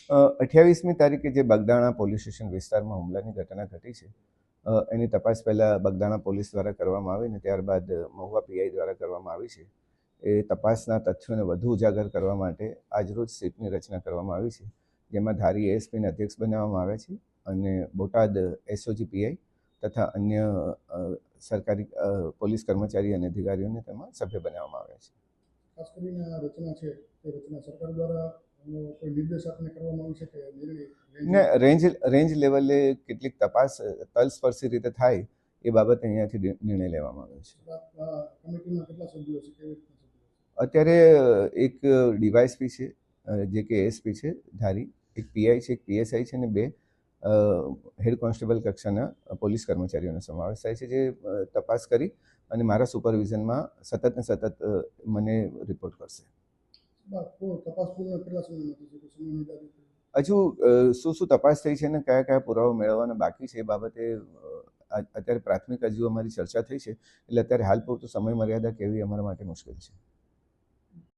28મી તારીખે જે Bagdana police station વિસ્તારમાં હુમલાની ઘટના ઘટી છે એની તપાસ પહેલાં બગદાણા પોલીસ દ્વારા કરવામાં આવી અને ત્યારબાદ મહુવા પીઆઈ દ્વારા કરવામાં આવી છે. એ તપાસના તથ્યોને વધુ ઉજાગર કરવા માટે આજરોજ સીટની રચના કરવામાં આવી છે, જેમાં ધારી એએસપીને અધ્યક્ષ બનાવવામાં આવ્યા છે અને બોટાદ એસઓજી પીઆઈ તથા અન્ય સરકારી પોલીસ કર્મચારી અને અધિકારીઓને તેમાં સભ્ય બનાવવામાં આવ્યા છે. ખાસ કરીને આ રચના છે તે રચના સરકાર દ્વારા કોઈ નિર્દેશ આપને કરવામાં આવે છે કે નિર્ણય રેન્જ લેવલે કેટલીક તપાસ તલસ્પર્શી રીતે થાય એ બાબતે અહીંયાથી નિર્ણય લેવામાં આવ્યો છે. કમિટીમાં કેટલા સભ્યો છે, કેવી રીતના સભ્યો? અત્યારે એક ડીવાયએસપી છે, જે કે એસપી છે ધારી, એક પીઆઈ છે, એક પીએસઆઈ છે અને 2 હેડ કોન્સ્ટેબલ કક્ષાના પોલીસ કર્મચારીઓનો સમાવેશ થાય છે, જે તપાસ કરી અને મારા સુપરવિઝનમાં સતત ને સતત મને રિપોર્ટ કરશે. હજુ શું તપાસ થઈ છે અને કયા કયા પુરાવા મેળવવાના બાકી છે એ બાબતે અત્યારે પ્રાથમિક હજુ અમારી ચર્ચા થઈ છે, એટલે અત્યારે હાલ પૂરતું સમય મર્યાદા કહેવી અમારા માટે મુશ્કેલ છે.